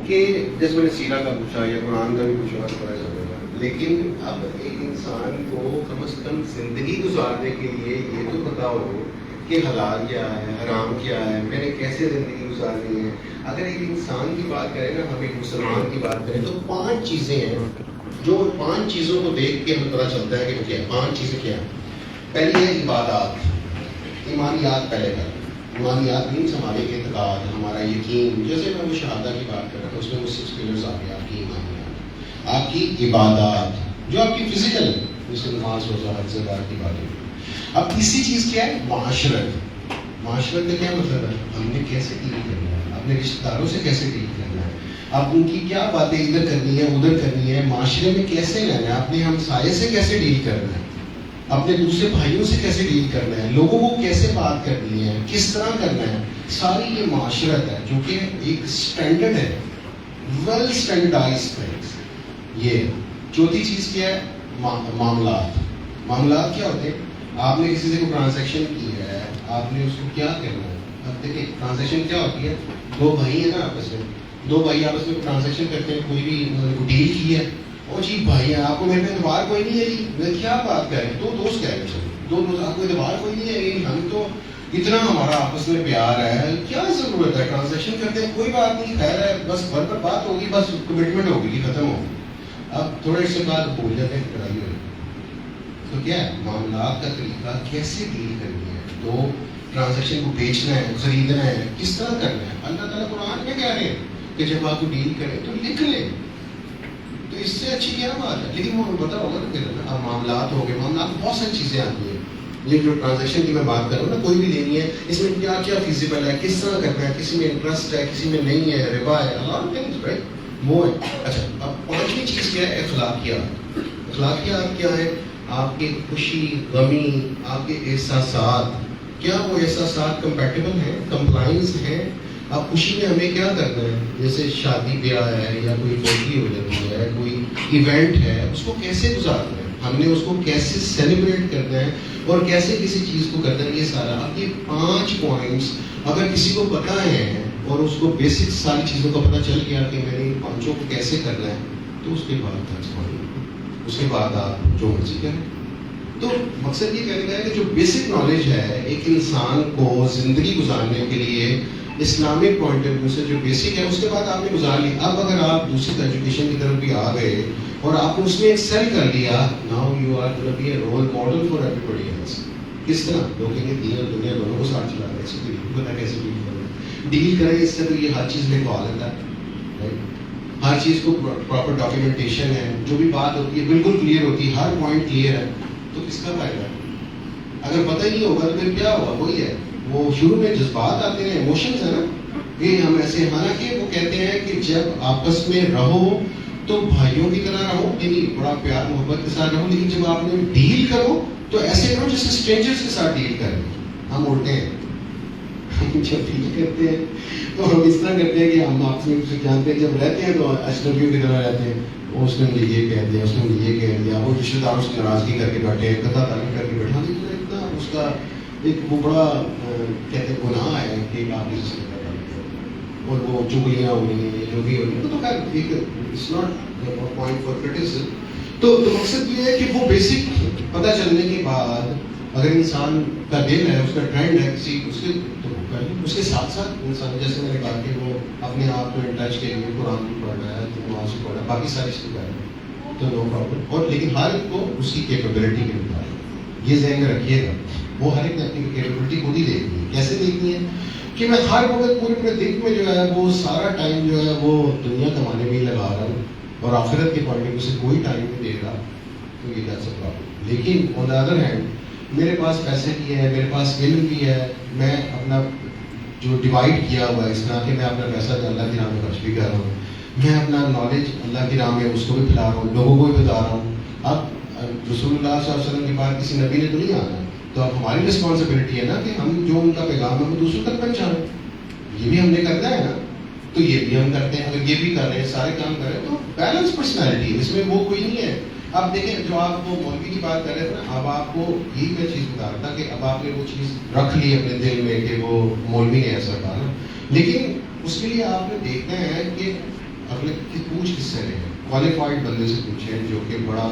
کہ جیسے میں نے سیرہ کا پوچھا یا قرآن کا بھی پوچھا تو پڑا چلے گا، لیکن اب ایک انسان کو کم از کم زندگی گزارنے کے لیے یہ تو پتا ہو کہ حلال کیا ہے، حرام کیا ہے، میں نے کیسے زندگی گزارنی ہے. اگر ایک انسان کی بات کریں نا، ہم ایک مسلمان کی بات کریں تو 5 چیزیں ہیں جو 5 چیزوں کو دیکھ کے ہمیں پتہ چلتا ہے کہ کیا 5 چیزیں کیا ہیں. پہلی ہے عبادات، ایمانیات. پہلے کا ایمانیات مینس ہمارے اعتقاد، ہمارا یقین. جیسے میں وہ شہادہ کی بات کر رہا تھا، اس میں وہ 6 پلرز آ گئے آپ کی ایمانیات. آپ کی عبادات جو آپ کی فزیکل ہے، جیسے نماز روزہ حج زکات کی بات ہے. اب تیسری چیز کیا ہے؟ معاشرت. معاشرت کا کیا مطلب ہے؟ ہم نے کیسے ڈیل کرنا ہے، اپنے رشتہ داروں سے کیسے ڈیل کرنا ہے، اب ان کی کیا باتیں ادھر کرنی ہے ادھر کرنی ہے، معاشرے میں کیسے رہنا ہے، اپنے ہمسائے سے کیسے ڈیل کرنا ہے، اپنے دوسرے بھائیوں سے کیسے ڈیل کرنا ہے، لوگوں کو کیسے بات کرنی ہے، کس طرح کرنا ہے. ساری یہ معاشرت ہے جو کہ ایک اسٹینڈرڈ ہے، ویل اسٹینڈرڈائزڈ ہے. یہ چوتھی چیز کیا ہے؟ معاملات. معاملات کیا ہوتے ہیں؟ آپ نے کسی سے کوئی ٹرانزیکشن کی ہے، آپ نے اس کو کیا کرنا ہے. اب دیکھیں ٹرانزیکشن کیا ہوتی ہے؟ 2 بھائی ہیں نا آپس میں، 2 بھائی آپس میں ٹرانزیکشن کرتے ہیں، کوئی بھی ڈیل کی ہے. او جی بھائی ہیں، آپ کو میرے پہ اعتبار کوئی نہیں ہے جی، میں کیا بات کر رہے ہیں، 2 دوست کہہ رہے ہیں، 2 دوست، آپ کو اعتبار کوئی نہیں ہے، ہم تو اتنا ہمارا آپس میں پیار ہے، کیا ضرورت ہے ٹرانزیکشن کرتے ہیں، کوئی بات نہیں، خیر ہے، بس گھر پر بات ہوگی، بس کمٹمنٹ ہوگی، ختم ہوگی. اب تھوڑے اس سے بعد بھول جاتے ہیں، لڑائی ہوئی. تو کیا ہے؟ معاملات کا طریقہ کیسے ڈیل کرنی ہے، تو ٹرانزیکشن کو بیچنا ہے، خریدنا ہے، کس طرح کرنا ہے. اللہ تعالیٰ قرآن میں کہہ رہے ہیں کہ جب آپ کو ڈیل کریں تو لکھ لیں، تو اس سے اچھی کیا بات ہے. لیکن وہ پتا ہوگا نا پھر اب معاملات ہو گئے، معاملات بہت ساری چیزیں آتی ہیں. یہ جو ٹرانزیکشن کی میں بات کر رہا ہوں نا، کوئی بھی لینی ہے، اس میں کیا کیا فیزیبل ہے، کس طرح کرنا ہے، کسی میں انٹرسٹ ہے، کسی میں نہیں ہے، ربا ہے، وہ ہے. اچھا اب 5ویں چیز کیا ہے؟ اخلاقیات. اخلاقیات کیا ہے؟ آپ کی خوشی، غمی، آپ کے احساسات، کیا وہ احساسات کمپیٹیبل ہیں، کمپلائنس ہیں. اب خوشی میں ہمیں کیا کرنا ہے؟ جیسے شادی بیاہ ہے یا کوئی پوٹری ہو جاتی ہے، کوئی ایونٹ ہے، اس کو کیسے گزارنا ہے، ہم نے اس کو کیسے سیلیبریٹ کرنا ہے اور کیسے کسی چیز کو کرنا ہے. یہ سارا اب یہ 5 پوائنٹس اگر کسی کو پتہ ہے اور اس کو بیسک ساری چیزوں کا پتہ چل گیا کہ میں نے ان 5 کو کیسے کرنا ہے، تو اس کے بعد اس کے بعد آپ جو مرضی کریں. تو مقصد یہ کہنے کا ہے کہ جو بیسک نالج ہے ایک انسان کو زندگی گزارنے کے لیے اسلامک پوائنٹ آف ویو سے جو بیسک ہے، اس کے بعد آپ نے گزار لی. اب اگر آپ دوسری ایجوکیشن کی طرف بھی آ گئے اور آپ نے اس میں ایکسل کر لیا، now you are gonna be a role model for everybody else. کس طرح لوگ کہیں گے دین اور دنیا دونوں کو ساتھ چلا رہے ہیں، اس کو پتا کیسے ڈیل کریں. ڈیل کریں اس سے تو یہ ہر چیز لکھوا لیتا ہے، ہر چیز کو پراپر ڈاکیومنٹیشن ہے، جو بھی بات ہوتی ہے بالکل کلیئر ہوتی ہے، ہر پوائنٹ کلیئر ہے. تو کس کا فائدہ ہے؟ اگر پتہ ہی نہیں ہوگا تو پھر کیا ہوا؟ وہی ہے، وہ شروع میں جذبات آتے ہیں، ایموشنز ہیں نا، یہ ہم ایسے. حالانکہ وہ کہتے ہیں کہ جب آپس میں رہو تو بھائیوں کی طرح رہو، یعنی بڑا پیار محبت کے ساتھ رہو، لیکن جب آپ نے ڈیل کرو تو ایسے کرو جیسے اسٹرینجرز کے ساتھ ڈیل کریں. ہم اڑتے ہیں، ہم جب ڈیل کرتے ہیں تو ہم اس طرح کرتے ہیں کہ ہم آپس میں کچھ جانتے ہیں، جب رہتے ہیں تو اجنبیوں کی طرح رہتے ہیں. اس نے مجھے یہ کہہ دیا، اس نے مجھے یہ کہہ دیا، وہ رشتے داروں سے ناراضگی کر کے بیٹھے، قطع تعلق کر کے بیٹھا. اتنا اس کا ایک وہ بڑا کہتے ہیں گناہ ہے کہ آپ اس سے اور وہ چگلیاں ہو رہی ہیں، جو بھی ہو رہی ہیں، تو خیر ایک it's not point for criticism. تو مقصد یہ ہے کہ وہ بیسک پتہ چلنے کے بعد اگر انسان کا دل ہے، اس کا ٹرینڈ ہے کسی اس کے، تو اس کے ساتھ ساتھ انسان جیسے میں نے کہا کہ وہ اپنے آپ کو ان ٹچ کے لیے قرآن بھی پڑھ رہا ہے، نماز بھی پڑھ رہا ہے، باقی ساری چیزیں کر رہے ہیں، تو نو پرابلم. اور لیکن ہر ایک کو اس کی کیپیبلٹی کے مطابق یہ ذہن میں رکھیے گا، وہ ہر ایک نے اپنی کیپیبلٹی خود ہی دیکھنی ہے. کیسے دیکھنی ہے؟ کہ میں ہر وقت پورے دن میں جو ہے وہ سارا ٹائم جو ہے وہ دنیا کمانے میں ہی لگا رہا ہوں اور آخرت کے پوائنٹ آف ویو سے کوئی ٹائم نہیں دے رہا، تو یہ دیٹس اے پرابلم. لیکن آن دا ادر ہینڈ میرے پاس پیسے بھی ہے، میرے پاس علم بھی ہے، میں اپنا جو ڈیوائڈ کیا ہوا ہے اس طرح کہ میں اپنا پیسہ اللہ کی راہ میں خرچ بھی کر رہا ہوں، میں اپنا نالج اللہ کی راہ میں اس کو بھی پھیلا رہا ہوں، لوگوں کو بھی بتا رہا ہوں. اب رسول اللہ صلی اللہ علیہ وسلم کے بعد کسی نبی نے تو نہیں آنا، تو اب ہماری رسپانسبلٹی ہے نا کہ ہم جو ان کا پیغام ہے وہ دوسروں تک پہنچائیں. یہ بھی ہم نے کرنا ہے نا، تو یہ بھی ہم کرتے ہیں. اگر یہ بھی کر رہے ہیں، سارے کام کر رہے ہیں، تو بیلنس پرسنالٹی اس میں وہ کوئی نہیں ہے. اب دیکھیں جو آپ وہ مولوی کی بات کر رہے تھے نا، اب آپ کو یہی میں چیز بتا رہا تھا کہ اب آپ نے وہ چیز رکھ لی اپنے دل میں کہ وہ مولوی نے ایسا کہا نا، لیکن اس کے لیے آپ نے دیکھنا ہے کہ سے لیں, کوالیفائڈ بندے سے پوچھیں جو کہ بڑا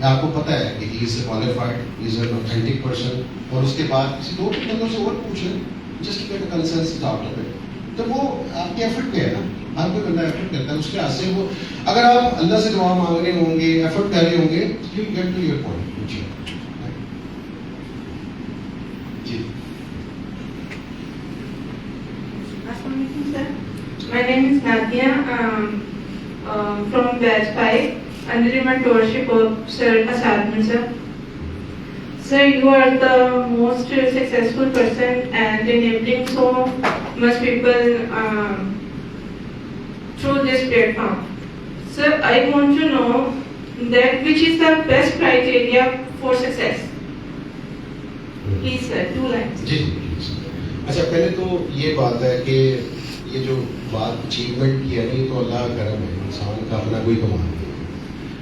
آپ کو پتہ ہے کہ he is a qualified, he is an authentic person, اور اس کے بعد کسی دو تین بندوں سے اور پوچھیں just to get a consensus out of it. تو وہ آپ کے ایفرٹ پہ ہے نا, ہر کوئی بندہ ایفرٹ کرتا ہے اس کے ہاتھ سے. وہ اگر آپ اللہ سے دعا مانگ رہے ہوں گے, ایفرٹ کر رہے ہوں گے, you get to your point. پوچھیں جی. Assalamualaikum, sir. My name is Nadia from Batch 5 under the mentorship of Sir Asadman, sir. Sir, you are the most successful person and enabling so much people through this platform. Sir, I want to know that which is the best criteria for success. Please, sir, 2 lines. جی. اچھا, پہلے تو یہ بات ہے کہ یہ جو بات اچیومنٹ کی ہے نہیں, تو اللہ کا کرم ہے, انسان کا اپنا کوئی کمال نہیں ہے.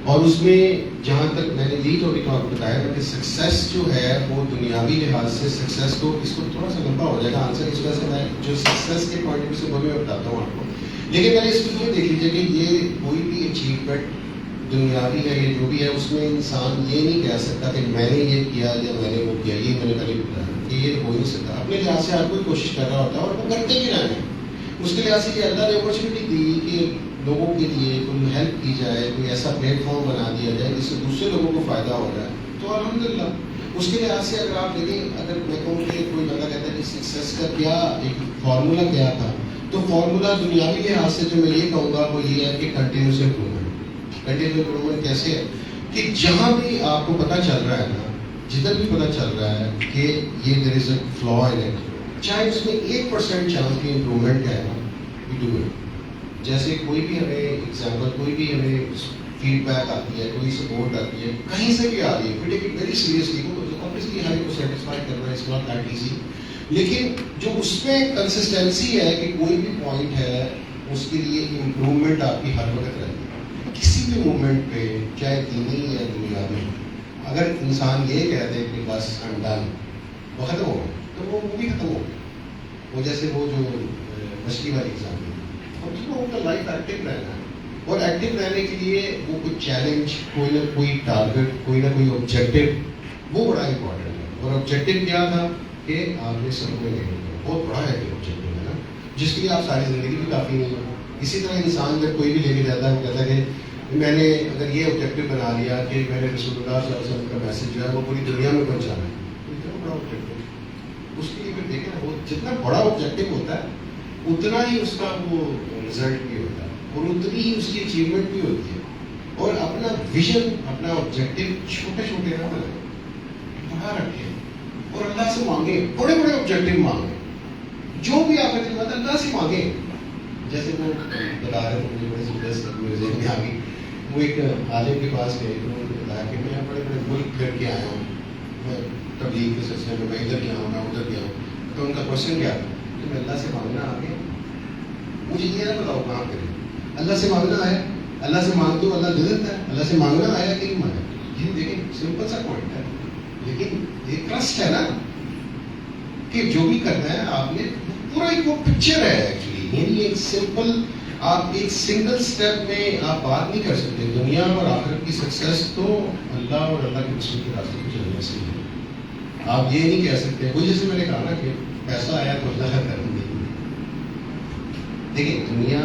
اور اس میں جہاں تک میں نے یہی تو ابھی تو آپ کو بتایا تھا کہ سکسیس جو ہے وہ دنیاوی لحاظ سے سکسیس, تو اس کو تھوڑا سا لمبا ہو جائے گا آنسر, اس وجہ سے میں جو سکسیس کے پوائنٹ سے وہ میں بتاتا ہوں آپ کو. لیکن میں نے اس کو یہ دیکھ لیجیے کہ یہ کوئی بھی اچیومنٹ دنیاوی ہے یہ جو بھی ہے, اس میں انسان یہ نہیں کہہ سکتا کہ میں نے یہ کیا یا میں نے وہ کیا. یہ میں نے پہلے بتایا کہ یہ ہو نہیں سکتا. اپنے لحاظ سے ہر کوئی کوشش کر رہا ہوتا ہے اور وہ کرتے بھی رہے ہیں. اس کے لحاظ سے یہ اللہ نے اپرچونیٹی دی کہ لوگوں کے لیے کوئی ہیلپ کی جائے, کوئی ایسا پلیٹ فارم بنا دیا جائے جس سے دوسرے لوگوں کو فائدہ ہو رہا ہے, تو الحمدللہ. اس کے لحاظ سے اگر آپ دیکھیں, اگر میں کہوں کہ کوئی بندہ کہتا ہے کہ سکسیس کا کیا ایک فارمولا کیا تھا, تو فارمولا دنیاوی لحاظ سے جو میں یہ کہوں گا وہ یہ ہے کہ کنٹینیوس امپرومنٹ. کنٹینیوس امپرومنٹ کیسے ہے کہ جہاں بھی آپ کو پتہ چل رہا ہے نا, جدھر بھی پتہ چل رہا ہے کہ یہ دیر از اے فلا ان اٹ, چاہے اس میں 1% چانس کی امپرومنٹ ہے نا, وی ڈو اٹ. جیسے کوئی بھی ہمیں ایگزامپل, کوئی بھی ہمیں فیڈ بیک آتی ہے, کوئی سپورٹ آتی ہے, کہیں سے بھی آ رہی ہے, we take it very seriously. obviously ہر ایک کو سیٹسفائی کرنا از ناٹ دیٹ ایزی, لیکن جو اس میں کنسسٹینسی ہے کہ کوئی بھی پوائنٹ ہے اس کے لیے امپرومنٹ آپ کی ہر وقت رہتی ہے. کسی بھی مومنٹ پہ, چاہے دینی یا دنیاوی, اگر انسان یہ کہہ دے کہ بس آئی ایم ڈن, وہ ختم ہو گیا, تو وہ بھی ختم ہو گیا. وہ جیسے وہ جو مچھلی والی ایگزامپل, اور اس کو ان کا لائف ایکٹیو رہنا ہے, اور ایکٹیو رہنے کے لیے وہ کوئی چیلنج, کوئی نہ کوئی ٹارگیٹ, کوئی نہ کوئی آبجیکٹیو, وہ بڑا امپورٹنٹ ہے. اور آبجیکٹیو کیا تھا کہ آپ نے سب کو نہیں, بہت بڑا ہے کہ آبجیکٹیو ہے نا, جس کے لیے آپ ساری زندگی بھی کافی نہیں ہو. اسی طرح انسان جب کوئی بھی لے کے جاتا ہے, وہ کہتا ہے کہ میں نے اگر یہ آبجیکٹیو بنا لیا کہ میں نے رسول اللہ صلی اللہ علیہ وسلم کا میسج جو ہے وہ پوری دنیا میں پہنچانا ہے, اتنا بڑا آبجیکٹیو. اس کے لیے پھر دیکھیں نا, وہ جتنا بڑا آبجیکٹیو ہوتا ہے اتنا ہی اس کا وہ رزلٹ بھی ہوتا ہے, اور اتنی ہی اس کی اچیومنٹ بھی ہوتی ہے. اور اپنا ویژن, اپنا آبجیکٹیو چھوٹے چھوٹے نہ بنائیں, بڑا رکھیں, اور اللہ سے مانگیں, بڑے بڑے آبجیکٹیو مانگیں. جو بھی آپ کے بعد اللہ سے مانگیں. جیسے وہ بتا رہے تھے, مجھے بڑی زبردست میرے ذہن میں آ گئی, وہ ایک عالم کے پاس گئے, تو انہوں نے بتایا کہ میں بڑے بڑے ملک پھر کے آیا ہوں, میں تبلیغ کے سلسلے میں ادھر گیا ہوں, میں ادھر گیا ہوں. تو ان کا کوشچن کیا تھا کہ میں اللہ سے مانگنا آ گیا, مجھے یہ نہ بتاؤ کہاں کریں. اللہ سے مانگنا آیا, اللہ سے مانگتے ہو اللہ دے دیتا ہے. اللہ سے مانگنا آیا کہ نہیں آیا, یہ دیکھیں سمپل سا پوائنٹ ہے, لیکن یہ ٹرسٹ ہے نا کہ جو بھی کرنا ہے آپ نے پورا ایک وہ پکچر ہے ایکچولی. یعنی ایک سمپل, آپ ایک سنگل اسٹیپ میں آپ بات نہیں کر سکتے. دنیا اور آخرت کی سکسیس تو اللہ اور اللہ کے رسول کے راستے پہ چلنے سے ہے. آپ یہ نہیں کہہ سکتے, وہ جیسے میں نے کہا نا کہ پیسہ آیا تو اللہ کا کرم نہیں. دیکھیں دنیا,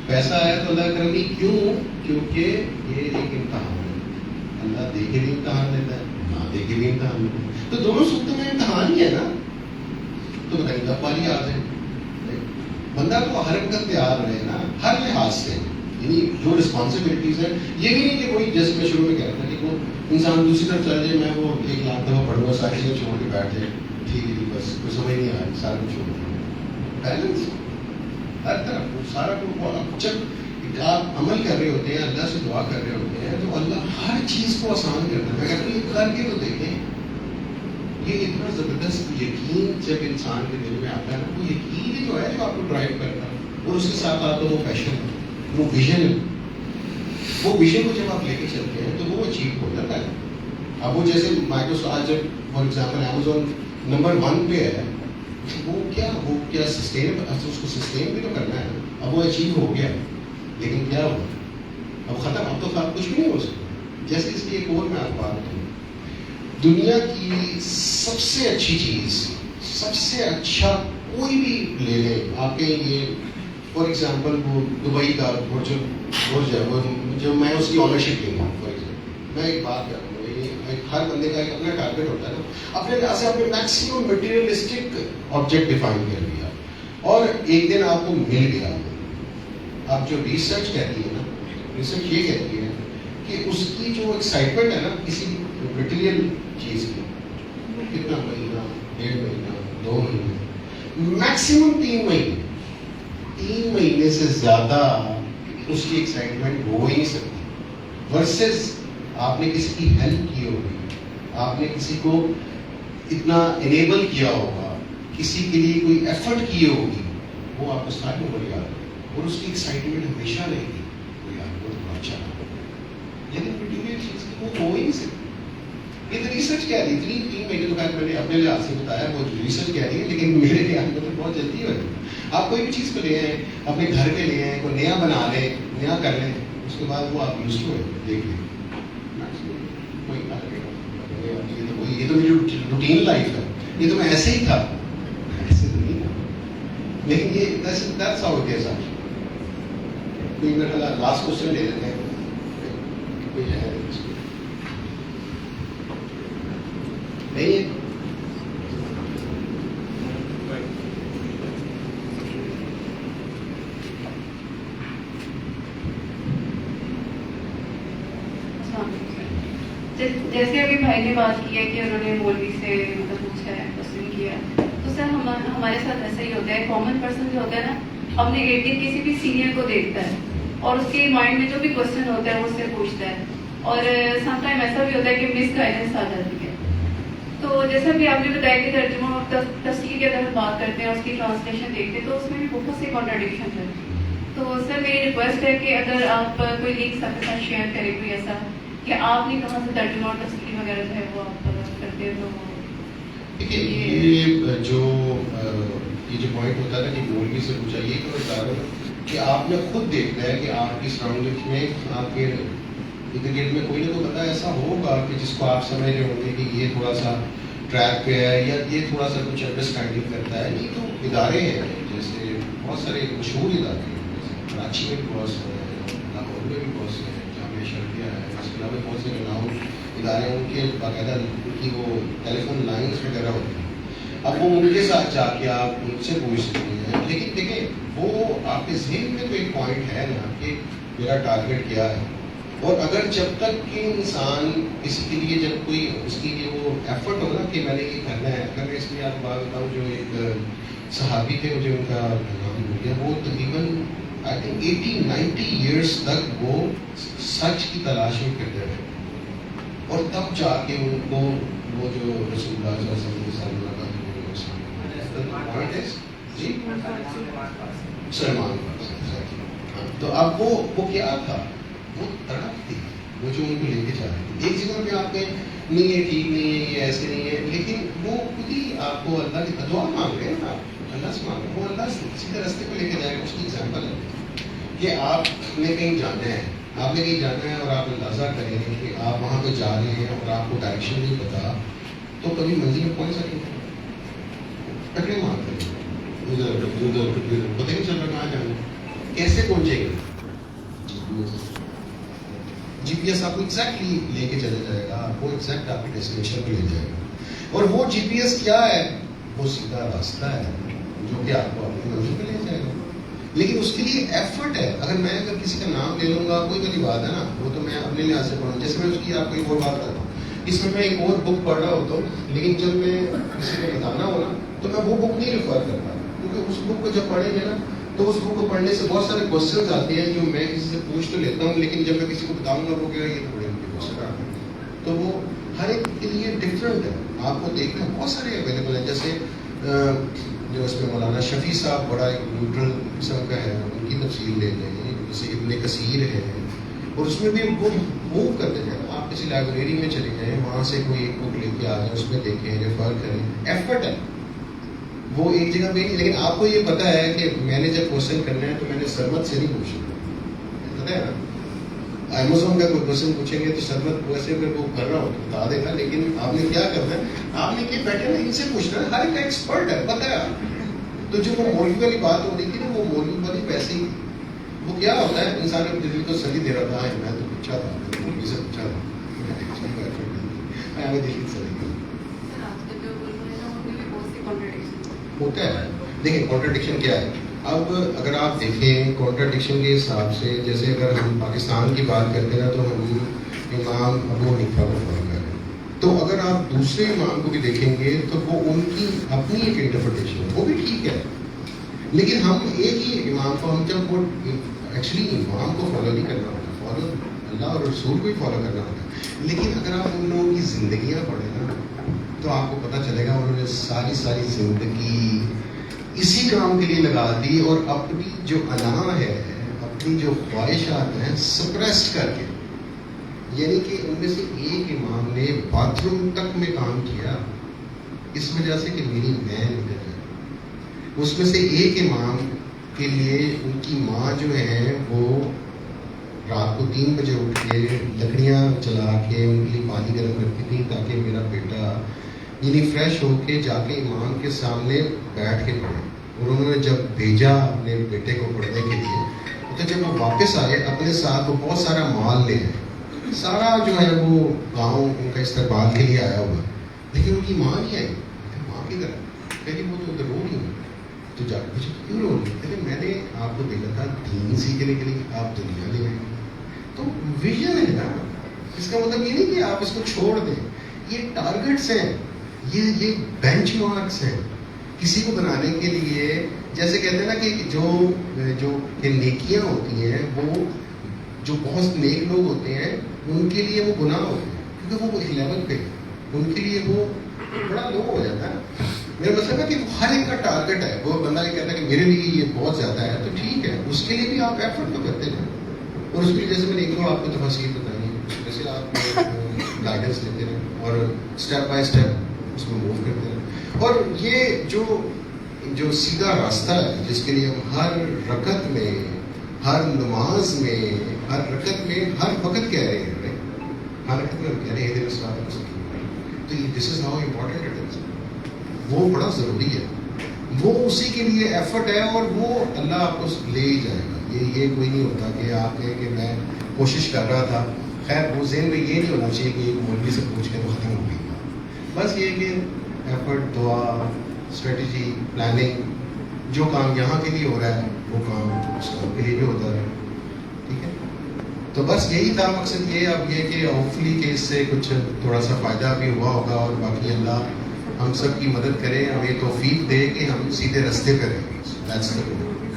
پیسہ آیا تو اللہ کا کرم نہیں. کیوں؟ کیونکہ یہ ایک امتحان ہے. اللہ دے کے بھی امتحان دیتا ہے, نہ دے کے بھی امتحان دیتا ہے, تو دونوں صورتوں میں امتحان ہی ہے نا. تو بتائیے گپ والی یاد ہے, بندہ تو ہر وقت تیار رہے نا ہر لحاظ سے. یعنی جو رسپانسبلٹیز ہیں, یہ بھی نہیں کہ وہی جیسے میں شروع میں کہہ رہا تھا کہ وہ انسان دوسری طرف چل جائے, میں وہ 1 لاکھ دفعہ پڑھوں گا, ساری چیزیں چھوڑ کے بیٹھ جائے, ٹھیک ہے جی بس کوئی سمجھ نہیں آ رہی, سارا کچھ چھوڑ دیں. بیلنس ہر طرف سارا کچھ. جب آپ عمل کر رہے ہوتے ہیں, اللہ سے دعا کر رہے ہوتے ہیں, تو اللہ ہر چیز کو آسان کرتا ہے. میں کہتا ہوں یہ کر کے تو دیکھیں. یہ اتنا زبردست یقین جب انسان کے دل میں آتا ہے نا, وہ یقین ہی جو ہے جو آپ کو ڈرائیو کرتا ہے, اور اس کے ساتھ آتا وہ پیشن, وہ ویژن. وہ ویژن کو جب آپ لے کے چلتے ہیں تو وہ اچیو ہو جاتا ہے. اب وہ جیسے مائکروسافٹ جب فار ایگزامپل امیزون نمبر 1 پہ ہے, وہ کیا سسٹین, اس کو سسٹین بھی تو کرنا ہے. اب وہ اچیو ہو گیا, لیکن کیا ہوا, وہ ختم, اب تو کچھ بھی نہیں ہو سکتا. جیسے اس کی ایک اور میں آپ کو بات بتاؤں, دنیا کی سب سے اچھی چیز, سب سے اچھا کوئی بھی لے لیں آپ کے, یہ فار ایگزامپل وہ دبئی کا برج ہے, وہ جو میں اس کی آنرشپ لوں گا فار ایگزامپل, میں ایک بات کر رہا ہوں, ہر بندے کا ایک اپنا ٹارگیٹ ہوتا ہے نا, اپنے لحاظ سے آپ نے میکسیمم مٹیریلسٹک آبجیکٹ ڈیفائن کر لیا اور ایک دن آپ کو مل گیا. آپ جو ریسرچ کہتی ہے نا, ریسرچ یہ کہتی ہے کہ اس کی جو ایکسائٹمنٹ ہے نا کسی مٹیریل چیز کی, کتنا مہینہ, 1.5 مہینہ, 2 مہینے, میکسیمم 3 مہینے, 3 مہینے سے زیادہ اس کی ایکسائٹمنٹ ہو ہی نہیں سکتی. ورسز آپ نے کسی کی ہیلپ کی ہوگی, آپ نے کسی کو اتنا انیبل کیا ہوگا, کسی کے لیے کوئی ایفرٹ کی ہوگی, وہ آپ کو ساری عمر یاد ہے اور اس کی ایکسائٹمنٹ ہمیشہ رہے گی, وہ یاد وہ تو اچھا رہا. لیکن مٹیریل چیز کی وہ ہو ہی نہیں سکتی. یہ تو ریسرچ کہہ رہی تھی 3 مہینے, تو خیر میں نے اپنے لحاظ سے بتایا وہ ریسرچ کہہ رہی ہے, لیکن میرے لحاظ میں تو بہت جلدی ہو جائے. آپ کوئی بھی چیز کو لے آئیں, اپنے گھر پہ لے آئیں, کوئی نیا بنا لیں, نیا کر لیں, اس کے بعد وہ آپ یوز ہوئے دیکھ لیں. یہ تو میری روٹین لائف ہے, یہ تو میں ایسے ہی تھا, ایسے تو نہیں تھا. لیکن یہ that's how it is. کوئی میرا لاسٹ کوشچن لے لیتے ہیں, کوئی ہے نہیں؟ جیسے ابھی بھائی نے بات کی ہے کہ انہوں نے مولوی سے مطلب پوچھا ہے, کوشچن کیا, تو سر ہمارے ساتھ ایسا ہی ہوتا ہے. کامن پرسن جو ہوتا ہے نا, اپنے ارد گرد کسی بھی سینئر کو دیکھتا ہے اور اس کے مائنڈ میں جو بھی کوشچن ہوتا ہے وہ اس سے پوچھتا ہے, اور سم ٹائم ایسا بھی ہوتا ہے کہ مس گائیڈنس آ جاتی ہے. تو جیسا بھی آپ نے بتایا کہ ترجمہ اور تفسیر کی اگر ہم بات کرتے ہیں, اس کی ٹرانسلیشن دیکھتے ہیں تو اس میں بھی بہت سی کانٹراڈکشن ہے. تو سر میری ریکویسٹ ہے کہ اگر آپ کوئی لنک سب کے ساتھ شیئر کریں, کوئی ایسا کہ آپ نے کہاں سے ترجمہ اور تفسیر وغیرہ جو ہے وہ آپ کرتے ہیں. تو دیکھیے یہ جو پوائنٹ ہوتا ہے نا کہ مولوی سے پوچھا, یہ تو بتا رہا ہوں کہ آپ نے خود دیکھنا ہے کہ آپ کی سراؤنڈنگ میں, آپ کے ارد گرد میں کوئی نہ کوئی بندہ ایسا ہوگا کہ جس کو آپ سمجھ رہے ہوں گے کہ یہ تھوڑا سا ٹریک پہ ہے یا یہ تھوڑا سا کچھ انڈرسٹینڈنگ کرتا ہے. نہیں تو ادارے ہیں جیسے بہت سارے مشہور ادارے ہیں, جیسے کراچی میں بھی بہت سے ہیں, لاہور میں بھی بہت سے ہیں, جامعہ شرعیہ ہے, اس کے علاوہ بہت سے رناؤ ادارے ہیں, ان کے باقاعدہ ان کی وہ ٹیلی فون لائنس وغیرہ ہوتی ہیں. اب وہ ان کے ساتھ جا کے آپ ان سے پوچھ سکتے ہیں. لیکن دیکھیں وہ آپ کے ذہن میں تو ایک پوائنٹ ہے نا کہ میرا ٹارگیٹ کیا ہے, اور اگر جب تک کہ انسان اس کے لیے جب کوئی اس کے لیے وہ ایفرٹ ہوگا کہ میں نے یہ کرنا ہے. اگر میں اس لیے آپ کو بات بتاؤں, جو ایک صحابی تھے, مجھے ان کا نام بھول گیا, وہ تقریباً آئی تھنک 80-90 ایئرس تک وہ سچ کی تلاش میں کرتے رہے, اور تب جا کے ان کو وہ جو رسول اللہ صلی اللہ علیہ وسلم کے ساتھ ملاقات جی سلمان. تو اب وہ کیا تھا, وہ تڑپ تھی, وہ جو ان کو لے کے جا رہے تھے. ایک جگہ پہ آپ کے نہیں یہ ٹھیک نہیں ہے, یہ ایسے نہیں ہے, لیکن وہ خود ہی آپ کو اللہ کی دعا مانگ رہے ہیں نا, اللہ سے مانگ رہے ہیں, وہ اللہ سے سیدھے راستے پہ لے کے جائے گا. اس کی ایگزامپل ہے کہ آپ نے کہیں جانا ہے, آپ نے کہیں جانا ہے اور آپ اندازہ کریں کہ آپ وہاں پہ جا رہے ہیں اور آپ کو ڈائریکشن نہیں پتا, تو کبھی منزل میں پہنچ سکیں گے, ٹکرے مارتے ہیں ادھر پتہ نہیں چل رہا کہاں جانا, کیسے پہنچے گا. جی پی ایس آپ کو ایگزیکٹلی لے کے چلے جائے گا, آپ کو ایگزیکٹ آپ کی ڈیسٹینیشن پہ لے جائے گا. اور وہ جی پی ایس کیا ہے, وہ سیدھا راستہ ہے جو کہ آپ کو اپنی منزل پہ لے جائے گا. لیکن اس کے لیے ایفرٹ ہے. اگر کسی کا نام لے لوں گا, کوئی بڑی بات ہے نا, وہ تو میں اپنے لحاظ سے پڑھوں. جیسے میں اس کی آپ کو ایک اور بات کرتا ہوں, اس میں ایک اور بک پڑھ رہا ہوتا ہوں, لیکن جب میں کسی کو بتانا ہو نا تو میں وہ بک نہیں ریفر کرتا, کیونکہ اس بک کو جب پڑھیں گے نا تو اس بک کو پڑھنے سے بہت سارے کوشچنز آتے ہیں جو میں کسی سے پوچھ تو لیتا ہوں, لیکن جب میں کسی کو بتاؤں گا وہ کہے گا یہ تو بڑے کوشچن آتے ہیں. تو وہ ہر ایک کے لیے ڈفرینٹ ہے. آپ کو دیکھنا بہت سارے اویلیبل ہیں, جیسے جو اس میں مولانا شفیع صاحب بڑا ایک نیوٹرل قسم کا ہے, ان کی تفصیل لے لیں, جیسے ابن کثیر ہے, اور اس میں بھی وہ موو کرتے جائیں. آپ کسی لائبریری میں چلے جائیں, وہاں سے کوئی ایک بک لے کے آ جائیں, اس میں دیکھیں, ریفر کریں. ایفرٹ ہے وہ ایک جگہ پہ نہیں. لیکن آپ کو یہ پتا ہے کہ میں نے جب کوشچن کرنا ہے تو میں نے سرمت سے نہیں پوچھنا, پتہ ہے نا, امیزون کا کوئی کوشچن پوچھیں گے تو سرمت ویسے اگر وہ کر رہا ہو تو بتا دے گا، لیکن آپ نے کیا کرنا ہے، آپ نے کہ بیٹھے نا ان سے پوچھنا ہے، ہر ایک ایکسپرٹ ہے، پتہ ہے. تو جو وہ مولوی والی بات ہو رہی تھی نا، وہ مولوی والی ویسے ہی وہ کیا ہوتا ہے، انسان اپنے دل کو سلی دے رہا تھا، میں تو پوچھا تھا، میں مولوی سے پوچھا تھا، ہمیں دل کی سلی ہوتا ہے. دیکھیں کانٹرڈکشن کیا ہے. اب اگر آپ دیکھیں کانٹرڈکشن کے حساب سے، جیسے اگر ہم پاکستان کی بات کرتے ہیں نا تو ہم امام ابو حنیفہ کو فالو کر رہے ہیں. تو اگر آپ دوسرے امام کو بھی دیکھیں گے تو وہ ان کی اپنی ایک انٹرپریٹیشن ہے، وہ بھی ٹھیک ہے. لیکن ہم ایک ہی امام کو، ہم جب وہ ایکچولی امام کو فالو نہیں کرنا ہوتا، فالو اللہ اور رسول کو ہی فالو کرنا ہوتا. لیکن اگر آپ ان لوگوں کی زندگیاں پڑھیں نا تو آپ کو پتہ چلے گا انہوں نے ساری زندگی اسی کام کے لیے لگا دی، اور اپنی جو انا ہے، اپنی جو خواہشات ہیں سپریسڈ کر کے. یعنی کہ ان میں سے ایک امام نے باتھ روم تک میں کام کیا اس وجہ سے کہ میری مین ادھر ہے. اس میں سے ایک امام کے لیے ان کی ماں جو ہے وہ رات کو 3 بجے اٹھ کے لکڑیاں جلا کے ان کے لیے پانی گرم کرتی تھی تاکہ میرا بیٹا یعنی فریش ہو کے جا کے امام کے سامنے بیٹھ کے پڑھے. اور انہوں نے جب بھیجا اپنے بیٹے کو پڑھنے کے لیے تو جب وہ واپس آئے اپنے ساتھ وہ بہت سارا مال لے آئے، سارا جو ہے وہ گاؤں ان کا استقبال کے لیے آیا ہوا، لیکن ان کی ماں نہیں آئی. ماں کی طرح کہ وہ تو ادھر رو رہی ہے. تو جا کے پوچھا کیوں رو رہی ہے؟ میں نے آپ کو دیکھا تھا دین سیکھنے کے لیے، آپ دنیا لے آئے. تو ویژن ہے نا، اس کا مطلب یہ نہیں کہ آپ اس کو چھوڑ دیں. یہ ٹارگٹس ہیں، یہ بینچ مارکس ہیں کسی کو بنانے کے لیے. جیسے کہتے ہیں نا کہ جو نیکیاں ہوتی ہیں، وہ جو بہت نیک لوگ ہوتے ہیں ان کے لیے وہ گناہ ہوتے ہیں کیونکہ وہ ایک لیول پہ ان کے لیے وہ بڑا لو ہو جاتا ہے. میرا مطلب ہے کہ ہر ایک کا ٹارگٹ ہے. وہ بندہ یہ کہتا ہے کہ میرے لیے یہ بہت زیادہ ہے تو ٹھیک ہے، اس کے لیے بھی آپ ایفرٹ تو کرتے ہیں. اور اس کے لیے جیسے میں نے ایک دو آپ کو تفصیل بتائی ہے، جیسے آپ گائیڈنس لیتے رہیں اور اسٹیپ بائی اسٹیپ اس میں موو کرتے رہیں. اور یہ جو سیدھا راستہ ہے جس کے لیے ہم ہر رکعت میں، ہر نماز میں، ہر رکعت میں، ہر وقت کہہ رہے ہیں، ہر رکعت میں ہم کہہ رہے ہیں دل صراط المستقیم. تو this is how important it is. وہ بڑا ضروری ہے، وہ اسی کے لیے ایفرٹ ہے اور وہ اللہ آپ کو لے ہی جائے گا. یہ کوئی نہیں ہوتا کہ آپ کہیں کہ میں کوشش کر رہا تھا. خیر وہ ذہن میں یہ نہیں ہونا چاہیے کہ ایک مولوی سے پوچھ کے تو ختم ہو گئی. بس یہ کہ ایفرٹ، دعا، اسٹریٹجی، پلاننگ، جو کام یہاں کے لیے ہو رہا ہے وہ کام اس کام کے لیے بھی ہوتا ہے. ٹھیک ہے، تو بس یہی تھا مقصد. یہ اب یہ کہ ہوپفلی کہ اس سے کچھ تھوڑا سا فائدہ بھی ہوا ہوگا، اور باقی اللہ ہم سب کی مدد کرے، ہمیں توفیق دے کہ ہم سیدھے رستے پہ رہیں. That's the goal.